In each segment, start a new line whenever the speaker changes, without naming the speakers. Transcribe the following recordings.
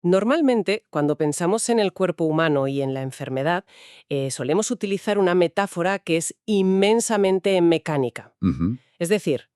Normalmente, cuando pensamos en el cuerpo humano y en la enfermedad, solemos utilizar una metáfora que es inmensamente mecánica.
Ujú.
Es decir,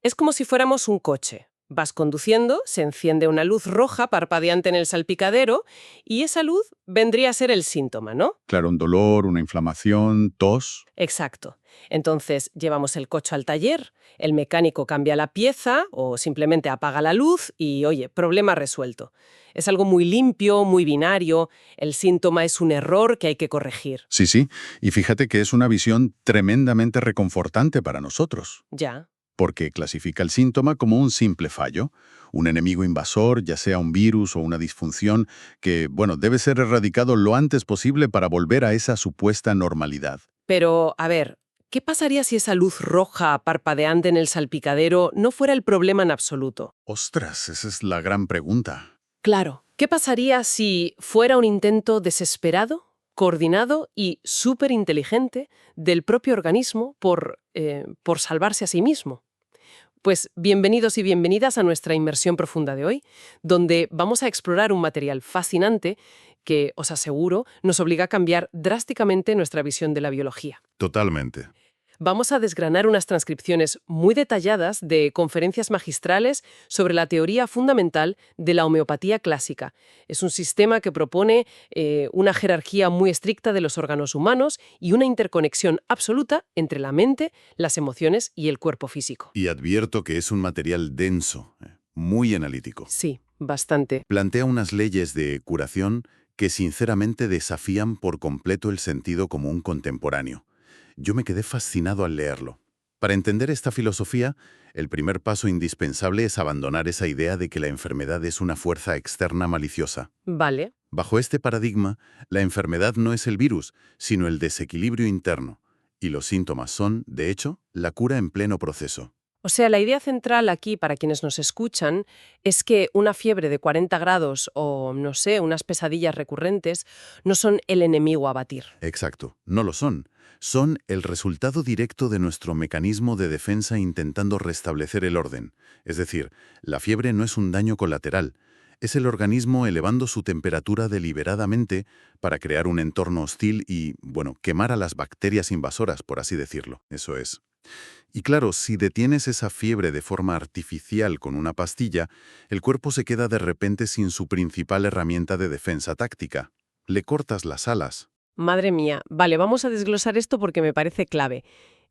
es como si fuéramos un coche. Vas conduciendo, se enciende una luz roja parpadeante en el salpicadero y esa luz vendría a ser el síntoma, ¿no?
Claro, un dolor, una inflamación, tos.
Exacto. Entonces llevamos el coche al taller, el mecánico cambia la pieza o simplemente apaga la luz y, oye, problema resuelto. Es algo muy limpio, muy binario, el síntoma es un error que hay que corregir.
Sí, sí. Y fíjate que es una visión tremendamente reconfortante para nosotros,
Ya.
porque clasifica el síntoma como un simple fallo, un enemigo invasor, ya sea un virus o una disfunción, que, bueno, debe ser erradicado lo antes posible para volver a esa supuesta normalidad.
Pero, a ver, ¿qué pasaría si esa luz roja parpadeante en el salpicadero no fuera el problema en absoluto?
Ostras, esa es la gran pregunta.
Claro. ¿Qué pasaría si fuera un intento desesperado, coordinado y súper inteligente del propio organismo por salvarse a sí mismo? Pues bienvenidos y bienvenidas a nuestra inmersión profunda de hoy, donde vamos a explorar un material fascinante que, os aseguro, nos obliga a cambiar drásticamente nuestra visión de la biología.
Totalmente.
Vamos a desgranar unas transcripciones muy detalladas de conferencias magistrales sobre la teoría fundamental de la homeopatía clásica. Es un sistema que propone una jerarquía muy estricta de los órganos humanos y una interconexión absoluta entre la mente, las emociones y el cuerpo físico.
Y advierto que es un material denso, muy analítico.
Sí, bastante.
Plantea unas leyes de curación que sinceramente desafían por completo el sentido común contemporáneo. Yo me quedé fascinado al leerlo. Para entender esta filosofía, el primer paso indispensable es abandonar esa idea de que la enfermedad es una fuerza externa maliciosa.
Vale.
Bajo este paradigma, la enfermedad no es el virus, sino el desequilibrio interno, y los síntomas son, de hecho, la cura en pleno proceso.
O sea, la idea central aquí, para quienes nos escuchan, es que una fiebre de 40 grados o, no sé, unas pesadillas recurrentes no son el enemigo a batir.
Exacto, no lo son. Son el resultado directo de nuestro mecanismo de defensa intentando restablecer el orden. Es decir, la fiebre no es un daño colateral, es el organismo elevando su temperatura deliberadamente para crear un entorno hostil y, bueno, quemar a las bacterias invasoras, por así decirlo. Eso es. Y claro, si detienes esa fiebre de forma artificial con una pastilla, el cuerpo se queda de repente sin su principal herramienta de defensa táctica. Le cortas las alas.
Madre mía. Vale, vamos a desglosar esto porque me parece clave.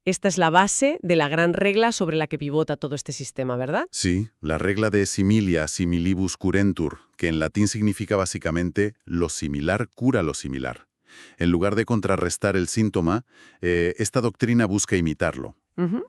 Esta es la base de la gran regla sobre la que pivota todo este sistema, ¿verdad?
Sí, la regla de similia similibus curentur, que en latín significa básicamente lo similar cura lo similar. En lugar de contrarrestar el síntoma, esta doctrina busca imitarlo.
Ujú.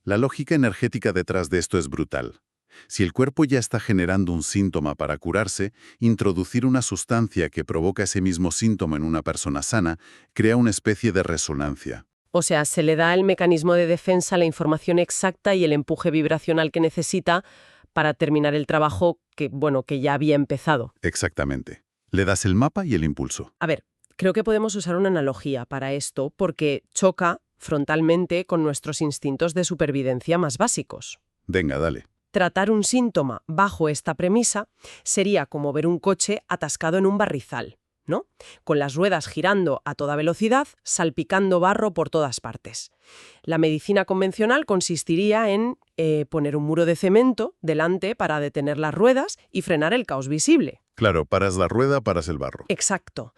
La lógica energética detrás de esto es brutal. Si el cuerpo ya está generando un síntoma para curarse, introducir una sustancia que provoca ese mismo síntoma en una persona sana crea una especie de resonancia.
O sea, se le da al mecanismo de defensa la información exacta y el empuje vibracional que necesita para terminar el trabajo que, bueno, que ya había empezado.
Exactamente. Le das el mapa y el impulso.
A ver, creo que podemos usar una analogía para esto porque choca frontalmente con nuestros instintos de supervivencia más básicos.
Venga, dale.
Tratar un síntoma bajo esta premisa sería como ver un coche atascado en un barrizal, ¿no? Con las ruedas girando a toda velocidad, salpicando barro por todas partes. La medicina convencional consistiría en poner un muro de cemento delante para detener las ruedas y frenar el caos visible.
Claro, paras la rueda, paras el barro.
Exacto.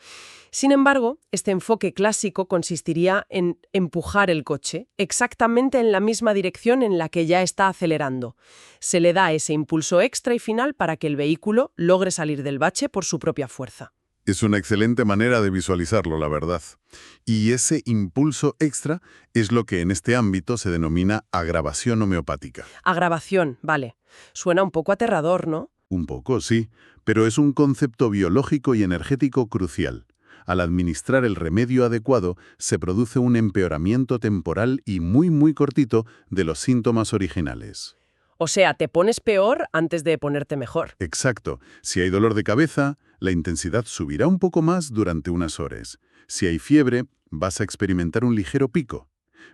Sin embargo, este enfoque clásico consistiría en empujar el coche exactamente en la misma dirección en la que ya está acelerando. Se le da ese impulso extra y final para que el vehículo logre salir del bache por su propia fuerza.
Es una excelente manera de visualizarlo, la verdad. Y ese impulso extra es lo que en este ámbito se denomina agravación homeopática.
Agravación, vale. Suena un poco aterrador, ¿no?
Un poco, sí, pero es un concepto biológico y energético crucial. Al administrar el remedio adecuado, se produce un empeoramiento temporal y muy cortito de los síntomas originales.
O sea, te pones peor antes de ponerte mejor.
Exacto. Si hay dolor de cabeza, la intensidad subirá un poco más durante unas horas. Si hay fiebre, vas a experimentar un ligero pico.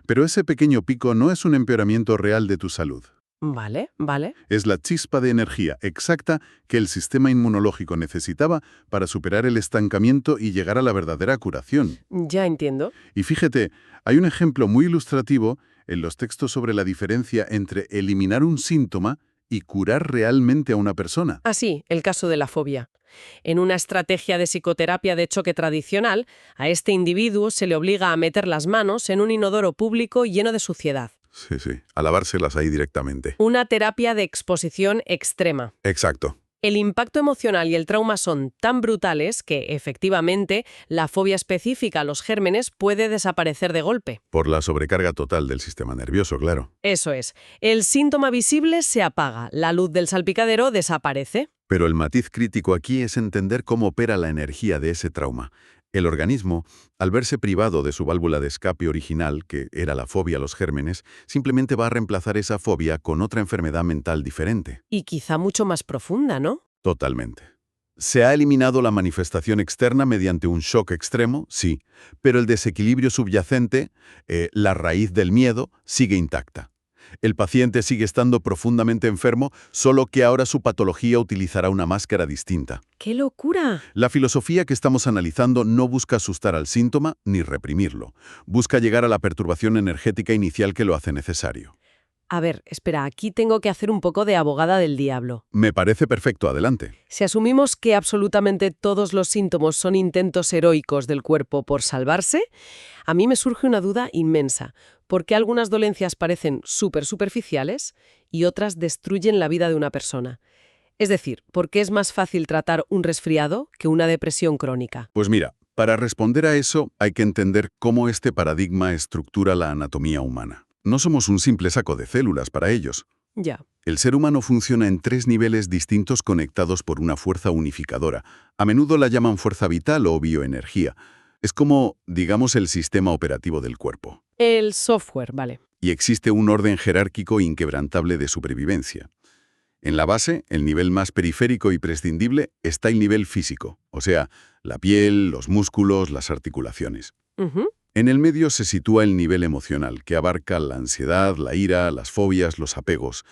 Pero ese pequeño pico no es un empeoramiento real de tu salud.
Vale, vale.
Es la chispa de energía exacta que el sistema inmunológico necesitaba para superar el estancamiento y llegar a la verdadera curación.
Ya entiendo.
Y fíjate, hay un ejemplo muy ilustrativo en los textos sobre la diferencia entre eliminar un síntoma y curar realmente a una persona.
Así, el caso de la fobia. En una estrategia de psicoterapia de choque tradicional, a este individuo se le obliga a meter las manos en un inodoro público lleno de suciedad.
Sí, sí, a lavárselas ahí directamente.
Una terapia de exposición extrema.
Exacto.
El impacto emocional y el trauma son tan brutales que, efectivamente, la fobia específica a los gérmenes puede desaparecer de golpe.
Por la sobrecarga total del sistema nervioso, claro.
Eso es. El síntoma visible se apaga, la luz del salpicadero desaparece.
Pero el matiz crítico aquí es entender cómo opera la energía de ese trauma. El organismo, al verse privado de su válvula de escape original, que era la fobia a los gérmenes, simplemente va a reemplazar esa fobia con otra enfermedad mental diferente.
Y quizá mucho más profunda, ¿no?
Totalmente. ¿Se ha eliminado la manifestación externa mediante un shock extremo? Sí, pero el desequilibrio subyacente, la raíz del miedo, sigue intacta. El paciente sigue estando profundamente enfermo, solo que ahora su patología utilizará una máscara distinta.
¡Qué locura!
La filosofía que estamos analizando no busca asustar al síntoma ni reprimirlo. Busca llegar a la perturbación energética inicial que lo hace necesario.
A ver, espera, aquí tengo que hacer un poco de abogada del diablo.
Me parece perfecto, adelante.
Si asumimos que absolutamente todos los síntomas son intentos heroicos del cuerpo por salvarse, a mí me surge una duda inmensa. ¿Por qué algunas dolencias parecen súper superficiales y otras destruyen la vida de una persona? Es decir, ¿por qué es más fácil tratar un resfriado que una depresión crónica?
Pues mira, para responder a eso hay que entender cómo este paradigma estructura la anatomía humana. No somos un simple saco de células para ellos.
Ya.
El ser humano funciona en 3 niveles distintos conectados por una fuerza unificadora. A menudo la llaman fuerza vital o bioenergía. Es como, digamos, el sistema operativo del cuerpo.
El software, vale.
Y existe un orden jerárquico inquebrantable de supervivencia. En la base, el nivel más periférico y prescindible, está el nivel físico, o sea, la piel, los músculos, las articulaciones.
Ujú.
En el medio se sitúa el nivel emocional, que abarca la ansiedad, la ira, las fobias, los apegos.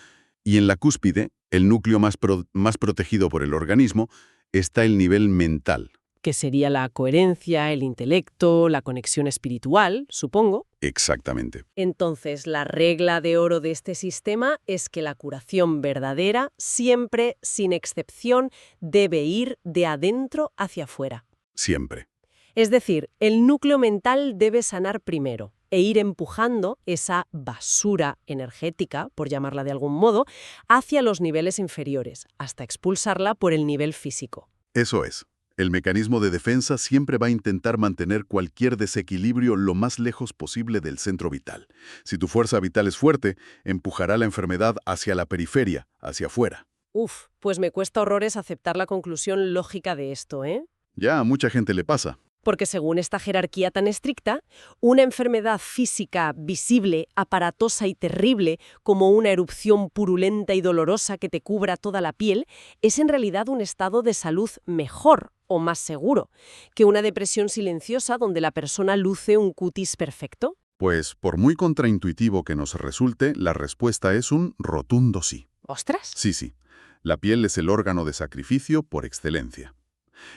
Y en la cúspide, el núcleo más protegido por el organismo, está el nivel mental.
Que sería la coherencia, el intelecto, la conexión espiritual, supongo.
Exactamente.
Entonces, la regla de oro de este sistema es que la curación verdadera, siempre, sin excepción, debe ir de adentro hacia afuera.
Siempre.
Es decir, el núcleo mental debe sanar primero e ir empujando esa basura energética, por llamarla de algún modo, hacia los niveles inferiores, hasta expulsarla por el nivel físico.
Eso es. El mecanismo de defensa siempre va a intentar mantener cualquier desequilibrio lo más lejos posible del centro vital. Si tu fuerza vital es fuerte, empujará la enfermedad hacia la periferia, hacia afuera.
Uf, pues me cuesta horrores aceptar la conclusión lógica de esto, ¿eh?
Ya a mucha gente le pasa.
Porque según esta jerarquía tan estricta, una enfermedad física visible, aparatosa y terrible, como una erupción purulenta y dolorosa que te cubra toda la piel, es en realidad un estado de salud mejor o más seguro que una depresión silenciosa donde la persona luce un cutis perfecto.
Pues, por muy contraintuitivo que nos resulte, la respuesta es un rotundo sí.
¡Ostras!
Sí. La piel es el órgano de sacrificio por excelencia.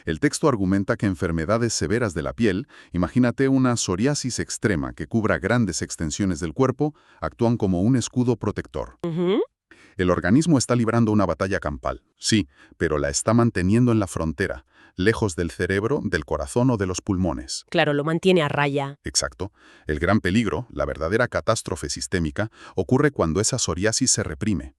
El texto argumenta que enfermedades severas de la piel, imagínate una psoriasis extrema que cubra grandes extensiones del cuerpo, actúan como un escudo protector.
Ujú.
El organismo está librando una batalla campal, sí, pero la está manteniendo en la frontera, lejos del cerebro, del corazón o de los pulmones.
Claro, lo mantiene a raya.
Exacto. El gran peligro, la verdadera catástrofe sistémica, ocurre cuando esa psoriasis se reprime.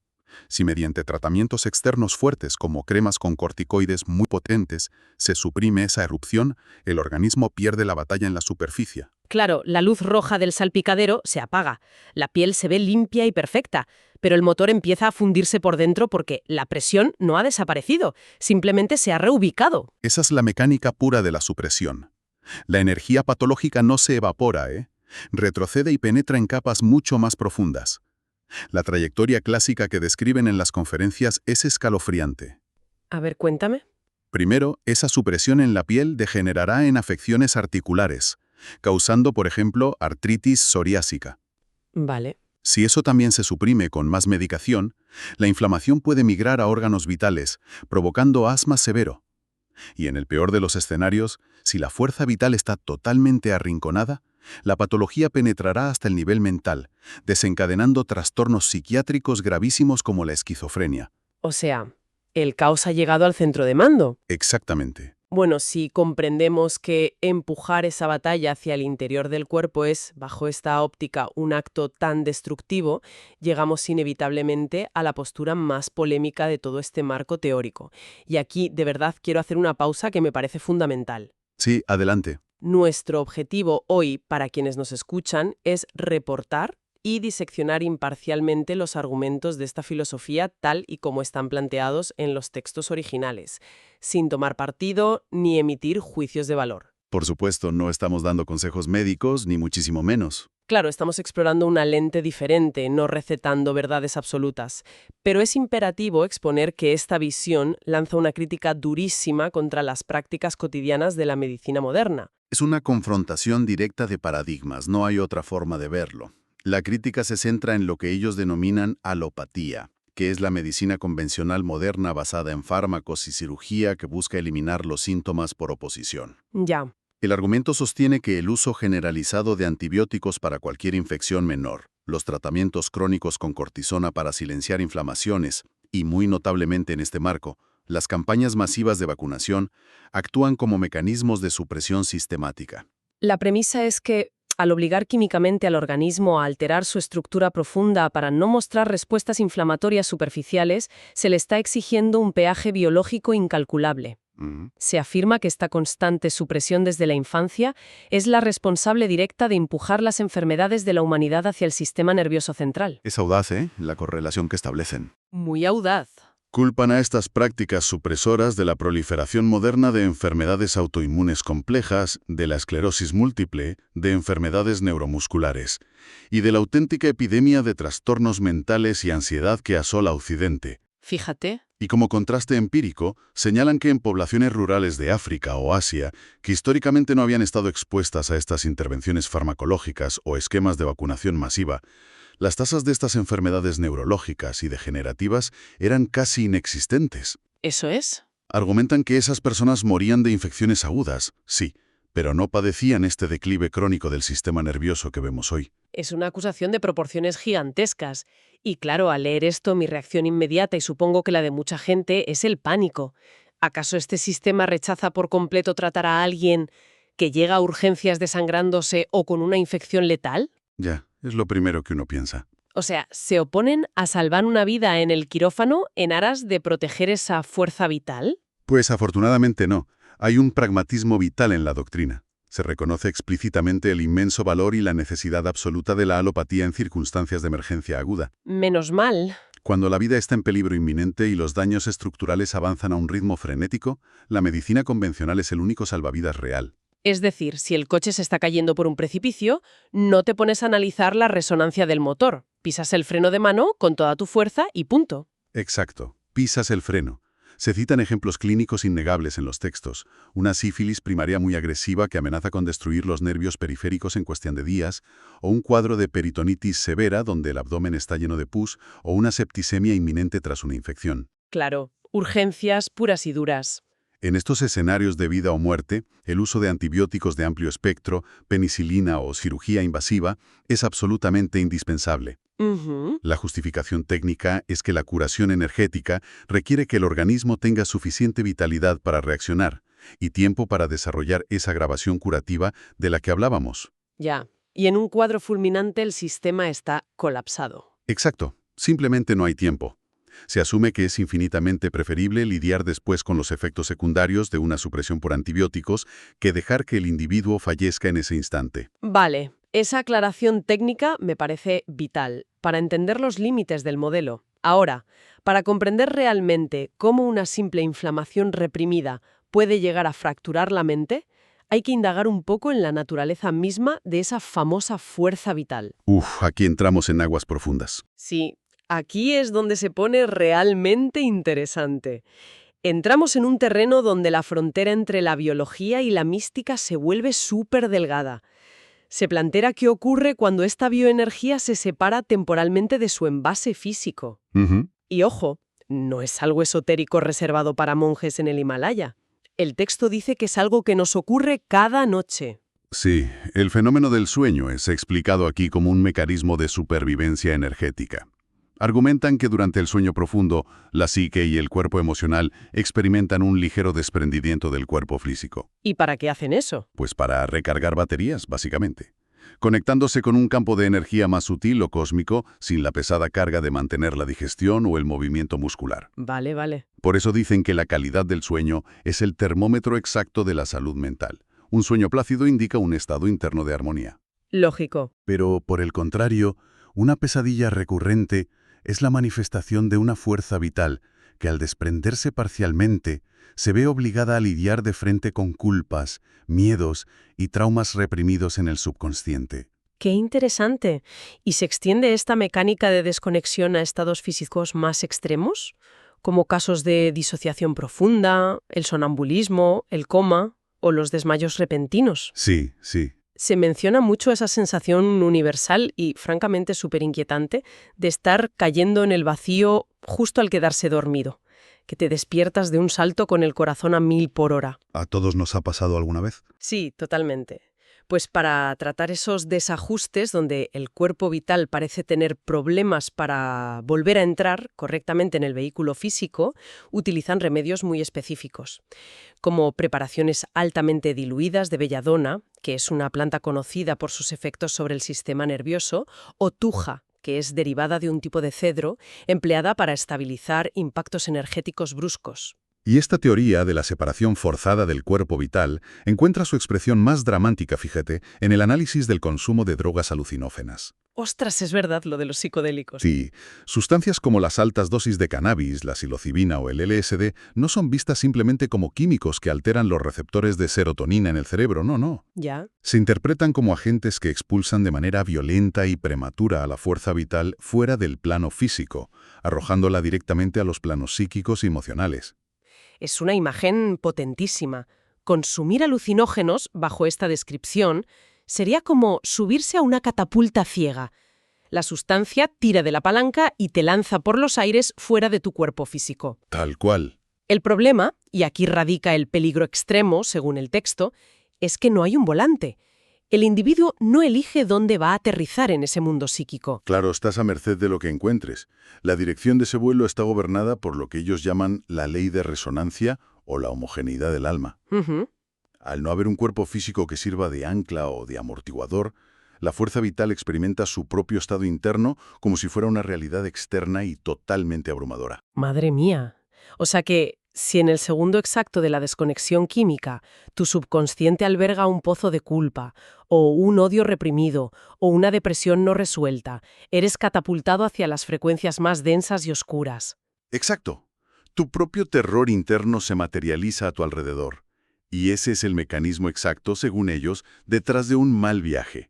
Si mediante tratamientos externos fuertes como cremas con corticoides muy potentes se suprime esa erupción, el organismo pierde la batalla en la superficie.
Claro, la luz roja del salpicadero se apaga, la piel se ve limpia y perfecta, pero el motor empieza a fundirse por dentro porque la presión no ha desaparecido, simplemente se ha reubicado.
Esa es la mecánica pura de la supresión. La energía patológica no se evapora, retrocede y penetra en capas mucho más profundas. La trayectoria clásica que describen en las conferencias es escalofriante.
A ver, cuéntame.
Primero, esa supresión en la piel degenerará en afecciones articulares, causando, por ejemplo, artritis psoriásica.
Vale.
Si eso también se suprime con más medicación, la inflamación puede migrar a órganos vitales, provocando asma severo. Y en el peor de los escenarios, si la fuerza vital está totalmente arrinconada, la patología penetrará hasta el nivel mental, desencadenando trastornos psiquiátricos gravísimos como la esquizofrenia.
O sea, el caos ha llegado al centro de mando.
Exactamente.
Bueno, si comprendemos que empujar esa batalla hacia el interior del cuerpo es, bajo esta óptica, un acto tan destructivo, llegamos inevitablemente a la postura más polémica de todo este marco teórico. Y aquí, de verdad, quiero hacer una pausa que me parece fundamental.
Sí, adelante.
Nuestro objetivo hoy, para quienes nos escuchan, es reportar y diseccionar imparcialmente los argumentos de esta filosofía tal y como están planteados en los textos originales, sin tomar partido ni emitir juicios de valor.
Por supuesto, no estamos dando consejos médicos, ni muchísimo menos.
Claro, estamos explorando una lente diferente, no recetando verdades absolutas, pero es imperativo exponer que esta visión lanza una crítica durísima contra las prácticas cotidianas de la medicina moderna.
Es una confrontación directa de paradigmas, no hay otra forma de verlo. La crítica se centra en lo que ellos denominan alopatía, que es la medicina convencional moderna basada en fármacos y cirugía que busca eliminar los síntomas por oposición.
Ya.
El argumento sostiene que el uso generalizado de antibióticos para cualquier infección menor, los tratamientos crónicos con cortisona para silenciar inflamaciones y, muy notablemente en este marco, las campañas masivas de vacunación actúan como mecanismos de supresión sistemática.
La premisa es que, al obligar químicamente al organismo a alterar su estructura profunda para no mostrar respuestas inflamatorias superficiales, se le está exigiendo un peaje biológico incalculable. Se afirma que esta constante supresión desde la infancia es la responsable directa de empujar las enfermedades de la humanidad hacia el sistema nervioso central.
Es audaz, la correlación que establecen.
Muy audaz.
Culpan a estas prácticas supresoras de la proliferación moderna de enfermedades autoinmunes complejas, de la esclerosis múltiple, de enfermedades neuromusculares y de la auténtica epidemia de trastornos mentales y ansiedad que asola Occidente.
Fíjate.
Y como contraste empírico, señalan que en poblaciones rurales de África o Asia, que históricamente no habían estado expuestas a estas intervenciones farmacológicas o esquemas de vacunación masiva, las tasas de estas enfermedades neurológicas y degenerativas eran casi inexistentes.
¿Eso es?
Argumentan que esas personas morían de infecciones agudas, sí, pero no padecían este declive crónico del sistema nervioso que vemos hoy.
Es una acusación de proporciones gigantescas. Y claro, al leer esto, mi reacción inmediata, y supongo que la de mucha gente, es el pánico. ¿Acaso este sistema rechaza por completo tratar a alguien que llega a urgencias desangrándose o con una infección letal?
Ya, es lo primero que uno piensa.
O sea, ¿se oponen a salvar una vida en el quirófano en aras de proteger esa fuerza vital?
Pues afortunadamente no. Hay un pragmatismo vital en la doctrina. Se reconoce explícitamente el inmenso valor y la necesidad absoluta de la alopatía en circunstancias de emergencia aguda.
Menos mal.
Cuando la vida está en peligro inminente y los daños estructurales avanzan a un ritmo frenético, la medicina convencional es el único salvavidas real.
Es decir, si el coche se está cayendo por un precipicio, no te pones a analizar la resonancia del motor. Pisas el freno de mano con toda tu fuerza y punto.
Exacto. Pisas el freno. Se citan ejemplos clínicos innegables en los textos. Una sífilis primaria muy agresiva que amenaza con destruir los nervios periféricos en cuestión de días, o un cuadro de peritonitis severa donde el abdomen está lleno de pus, o una septicemia inminente tras una infección.
Claro, urgencias puras y duras.
En estos escenarios de vida o muerte, el uso de antibióticos de amplio espectro, penicilina o cirugía invasiva es absolutamente indispensable. La justificación técnica es que la curación energética requiere que el organismo tenga suficiente vitalidad para reaccionar y tiempo para desarrollar esa agravación curativa de la que hablábamos.
Ya. Y en un cuadro fulminante el sistema está colapsado.
Exacto. Simplemente no hay tiempo. Se asume que es infinitamente preferible lidiar después con los efectos secundarios de una supresión por antibióticos que dejar que el individuo fallezca en ese instante.
Vale. Esa aclaración técnica me parece vital para entender los límites del modelo. Ahora, para comprender realmente cómo una simple inflamación reprimida puede llegar a fracturar la mente, hay que indagar un poco en la naturaleza misma de esa famosa fuerza vital.
Aquí entramos en aguas profundas.
Sí, aquí es donde se pone realmente interesante. Entramos en un terreno donde la frontera entre la biología y la mística se vuelve súper delgada. Se plantea qué ocurre cuando esta bioenergía se separa temporalmente de su envase físico.
Ujú.
Y ojo, no es algo esotérico reservado para monjes en el Himalaya. El texto dice que es algo que nos ocurre cada noche.
Sí, el fenómeno del sueño es explicado aquí como un mecanismo de supervivencia energética. Argumentan que durante el sueño profundo, la psique y el cuerpo emocional experimentan un ligero desprendimiento del cuerpo físico.
¿Y para qué hacen eso?
Pues para recargar baterías, básicamente. Conectándose con un campo de energía más sutil o cósmico, sin la pesada carga de mantener la digestión o el movimiento muscular.
Vale, vale.
Por eso dicen que la calidad del sueño es el termómetro exacto de la salud mental. Un sueño plácido indica un estado interno de armonía.
Lógico.
Pero, por el contrario, una pesadilla recurrente es la manifestación de una fuerza vital que, al desprenderse parcialmente, se ve obligada a lidiar de frente con culpas, miedos y traumas reprimidos en el subconsciente.
Qué interesante. ¿Y se extiende esta mecánica de desconexión a estados físicos más extremos? Como casos de disociación profunda, el sonambulismo, el coma o los desmayos repentinos.
Sí, sí.
Se menciona mucho esa sensación universal y, francamente, súper inquietante de estar cayendo en el vacío justo al quedarse dormido, que te despiertas de un salto con el corazón a 1000 por hora.
¿A todos nos ha pasado alguna vez?
Sí, totalmente. Pues para tratar esos desajustes donde el cuerpo vital parece tener problemas para volver a entrar correctamente en el vehículo físico, utilizan remedios muy específicos, como preparaciones altamente diluidas de belladona, que es una planta conocida por sus efectos sobre el sistema nervioso, o tuja, que es derivada de un tipo de cedro empleada para estabilizar impactos energéticos bruscos.
Y esta teoría de la separación forzada del cuerpo vital encuentra su expresión más dramática, fíjate, en el análisis del consumo de drogas alucinógenas.
Ostras, es verdad lo de los psicodélicos.
Sí, sustancias como las altas dosis de cannabis, la psilocibina o el LSD no son vistas simplemente como químicos que alteran los receptores de serotonina en el cerebro, no.
¿Ya?
Se interpretan como agentes que expulsan de manera violenta y prematura a la fuerza vital fuera del plano físico, arrojándola directamente a los planos psíquicos y emocionales.
Es una imagen potentísima. Consumir alucinógenos, bajo esta descripción, sería como subirse a una catapulta ciega. La sustancia tira de la palanca y te lanza por los aires fuera de tu cuerpo físico.
Tal cual.
El problema, y aquí radica el peligro extremo, según el texto, es que no hay un volante. El individuo no elige dónde va a aterrizar en ese mundo psíquico.
Claro, estás a merced de lo que encuentres. La dirección de ese vuelo está gobernada por lo que ellos llaman la ley de resonancia o la homogeneidad del alma.
Ujú.
Al no haber un cuerpo físico que sirva de ancla o de amortiguador, la fuerza vital experimenta su propio estado interno como si fuera una realidad externa y totalmente abrumadora.
Madre mía. O sea que, si en el segundo exacto de la desconexión química tu subconsciente alberga un pozo de culpa, o un odio reprimido, o una depresión no resuelta, eres catapultado hacia las frecuencias más densas y oscuras.
Exacto. Tu propio terror interno se materializa a tu alrededor. Y ese es el mecanismo exacto, según ellos, detrás de un mal viaje,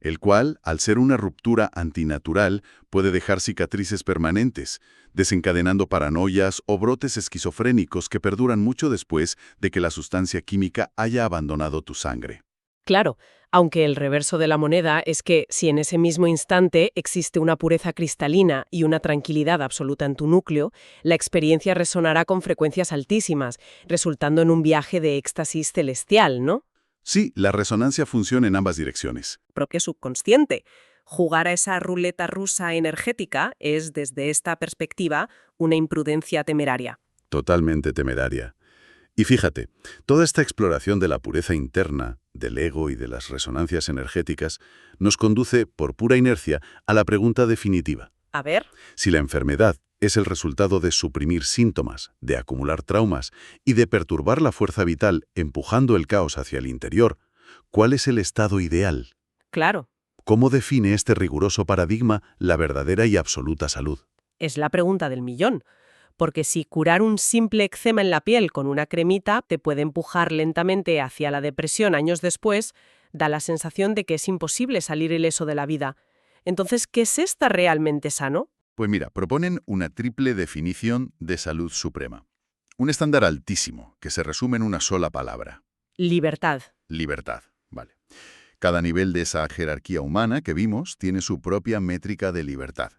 el cual, al ser una ruptura antinatural, puede dejar cicatrices permanentes, desencadenando paranoias o brotes esquizofrénicos que perduran mucho después de que la sustancia química haya abandonado tu sangre.
Claro, aunque el reverso de la moneda es que si en ese mismo instante existe una pureza cristalina y una tranquilidad absoluta en tu núcleo, la experiencia resonará con frecuencias altísimas, resultando en un viaje de éxtasis celestial, ¿no?
Sí, la resonancia funciona en ambas direcciones.
Propio subconsciente. Jugar a esa ruleta rusa energética es, desde esta perspectiva, una imprudencia temeraria.
Totalmente temeraria. Y fíjate, toda esta exploración de la pureza interna, del ego y de las resonancias energéticas, nos conduce, por pura inercia, a la pregunta definitiva.
A ver.
Si la enfermedad es el resultado de suprimir síntomas, de acumular traumas y de perturbar la fuerza vital empujando el caos hacia el interior, ¿cuál es el estado ideal?
Claro.
¿Cómo define este riguroso paradigma la verdadera y absoluta salud?
Es la pregunta del millón. Porque si curar un simple eczema en la piel con una cremita te puede empujar lentamente hacia la depresión años después, da la sensación de que es imposible salir ileso de la vida. Entonces, ¿qué es estar realmente sano?
Pues mira, proponen una triple definición de salud suprema. Un estándar altísimo, que se resume en una sola palabra.
Libertad.
Libertad, vale. Cada nivel de esa jerarquía humana que vimos tiene su propia métrica de libertad.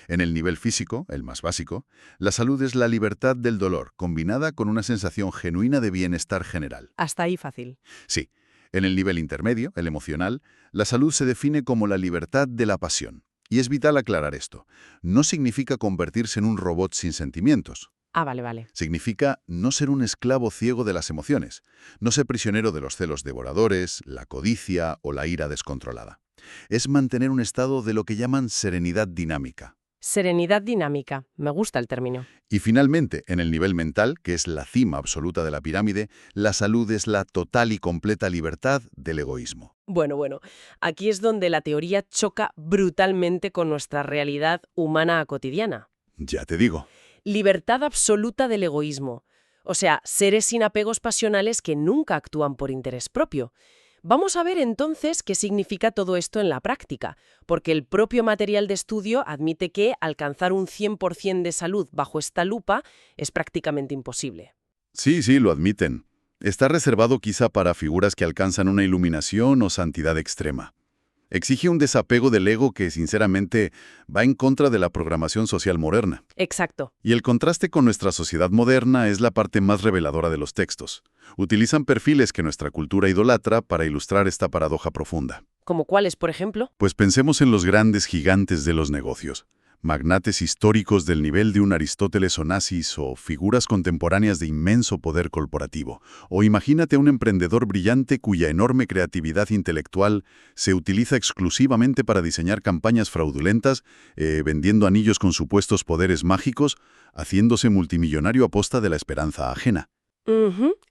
En el nivel físico, el más básico, la salud es la libertad del dolor, combinada con una sensación genuina de bienestar general.
Hasta ahí fácil.
Sí, en el nivel intermedio, el emocional, la salud se define como la libertad de la pasión. Y es vital aclarar esto. No significa convertirse en un robot sin sentimientos.
Ah, vale.
Significa no ser un esclavo ciego de las emociones, no ser prisionero de los celos devoradores, la codicia o la ira descontrolada. Es mantener un estado de lo que llaman serenidad dinámica.
Serenidad dinámica. Me gusta el término.
Y finalmente, en el nivel mental, que es la cima absoluta de la pirámide, la salud es la total y completa libertad del egoísmo.
Bueno, aquí es donde la teoría choca brutalmente con nuestra realidad humana cotidiana.
Ya te digo.
Libertad absoluta del egoísmo. O sea, seres sin apegos pasionales que nunca actúan por interés propio. Vamos a ver entonces qué significa todo esto en la práctica, porque el propio material de estudio admite que alcanzar un 100% de salud bajo esta lupa es prácticamente imposible.
Sí, lo admiten. Está reservado quizá para figuras que alcanzan una iluminación o santidad extrema. Exige un desapego del ego que, sinceramente, va en contra de la programación social moderna.
Exacto.
Y el contraste con nuestra sociedad moderna es la parte más reveladora de los textos. Utilizan perfiles que nuestra cultura idolatra para ilustrar esta paradoja profunda.
¿Como cuáles, por ejemplo?
Pues pensemos en los grandes gigantes de los negocios. Magnates históricos del nivel de un Aristóteles Onassis o figuras contemporáneas de inmenso poder corporativo. O imagínate a un emprendedor brillante cuya enorme creatividad intelectual se utiliza exclusivamente para diseñar campañas fraudulentas, vendiendo anillos con supuestos poderes mágicos, haciéndose multimillonario a posta de la esperanza ajena.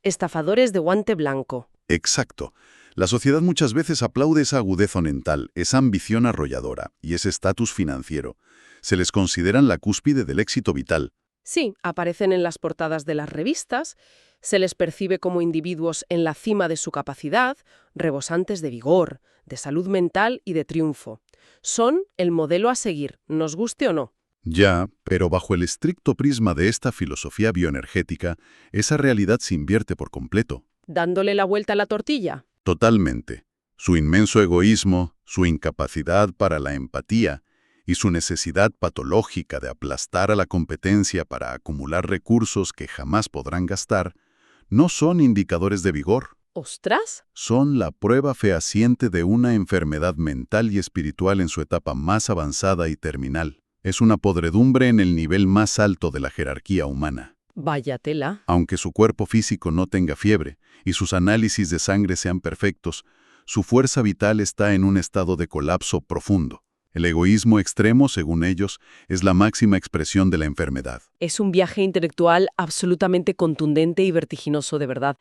Estafadores de guante blanco.
Exacto. La sociedad muchas veces aplaude esa agudeza mental, esa ambición arrolladora y ese estatus financiero. Se les consideran la cúspide del éxito vital.
Sí, aparecen en las portadas de las revistas, se les percibe como individuos en la cima de su capacidad, rebosantes de vigor, de salud mental y de triunfo. Son el modelo a seguir, nos guste o no.
Ya, pero bajo el estricto prisma de esta filosofía bioenergética, esa realidad se invierte por completo.
¿Dándole la vuelta a la tortilla?
Totalmente. Su inmenso egoísmo, su incapacidad para la empatía y su necesidad patológica de aplastar a la competencia para acumular recursos que jamás podrán gastar, no son indicadores de vigor.
¡Ostras!
Son la prueba fehaciente de una enfermedad mental y espiritual en su etapa más avanzada y terminal. Es una podredumbre en el nivel más alto de la jerarquía humana.
Vaya tela.
Aunque su cuerpo físico no tenga fiebre y sus análisis de sangre sean perfectos, su fuerza vital está en un estado de colapso profundo. El egoísmo extremo, según ellos, es la máxima expresión de la enfermedad.
Es un viaje intelectual absolutamente contundente y vertiginoso, de verdad.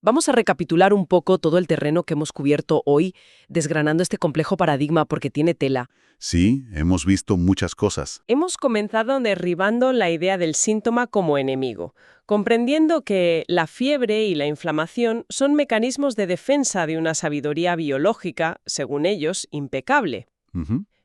Vamos a recapitular un poco todo el terreno que hemos cubierto hoy, desgranando este complejo paradigma porque tiene tela.
Sí, hemos visto muchas cosas.
Hemos comenzado derribando la idea del síntoma como enemigo, comprendiendo que la fiebre y la inflamación son mecanismos de defensa de una sabiduría biológica, según ellos, impecable.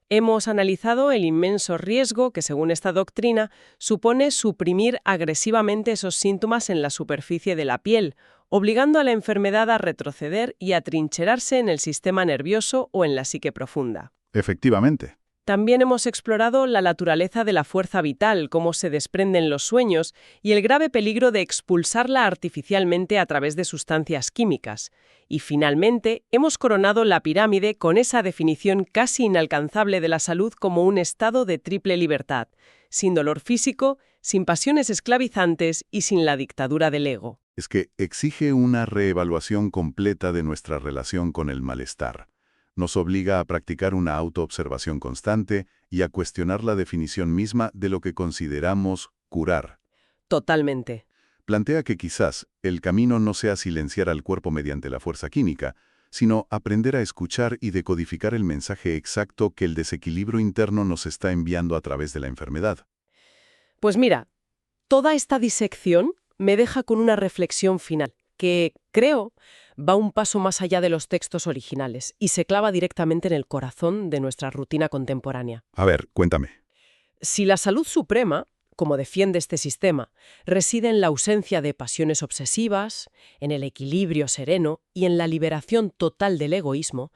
Hemos analizado el inmenso riesgo que, según esta doctrina, supone suprimir agresivamente esos síntomas en la superficie de la piel, obligando a la enfermedad a retroceder y a trincherarse en el sistema nervioso o en la psique profunda.
Efectivamente.
También hemos explorado la naturaleza de la fuerza vital, cómo se desprenden los sueños y el grave peligro de expulsarla artificialmente a través de sustancias químicas. Y finalmente, hemos coronado la pirámide con esa definición casi inalcanzable de la salud como un estado de triple libertad, sin dolor físico, sin pasiones esclavizantes y sin la dictadura del ego.
Es que exige una reevaluación completa de nuestra relación con el malestar. Nos obliga a practicar una autoobservación constante y a cuestionar la definición misma de lo que consideramos curar.
Totalmente.
Plantea que quizás el camino no sea silenciar al cuerpo mediante la fuerza química, sino aprender a escuchar y decodificar el mensaje exacto que el desequilibrio interno nos está enviando a través de la enfermedad.
Pues mira, toda esta disección me deja con una reflexión final, que creo va un paso más allá de los textos originales y se clava directamente en el corazón de nuestra rutina contemporánea.
A ver, cuéntame.
Si la salud suprema, como defiende este sistema, reside en la ausencia de pasiones obsesivas, en el equilibrio sereno y en la liberación total del egoísmo,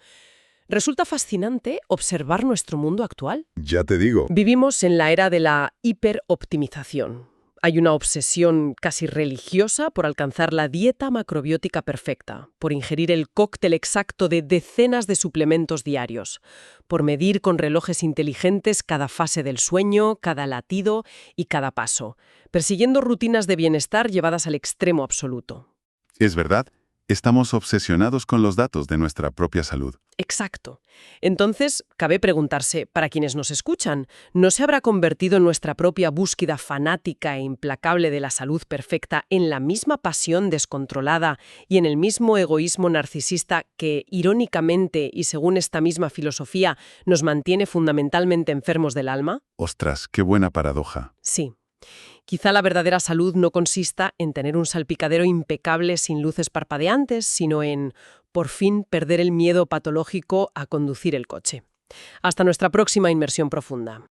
resulta fascinante observar nuestro mundo actual.
Ya te digo.
Vivimos en la era de la hiperoptimización. Hay una obsesión casi religiosa por alcanzar la dieta macrobiótica perfecta, por ingerir el cóctel exacto de decenas de suplementos diarios, por medir con relojes inteligentes cada fase del sueño, cada latido y cada paso, persiguiendo rutinas de bienestar llevadas al extremo absoluto.
Es verdad, estamos obsesionados con los datos de nuestra propia salud.
Exacto. Entonces, cabe preguntarse, para quienes nos escuchan, ¿no se habrá convertido nuestra propia búsqueda fanática e implacable de la salud perfecta en la misma pasión descontrolada y en el mismo egoísmo narcisista que, irónicamente y según esta misma filosofía, nos mantiene fundamentalmente enfermos del alma?
Ostras, qué buena paradoja.
Sí. Quizá la verdadera salud no consista en tener un salpicadero impecable sin luces parpadeantes, sino en, por fin, perder el miedo patológico a conducir el coche. Hasta nuestra próxima inmersión profunda.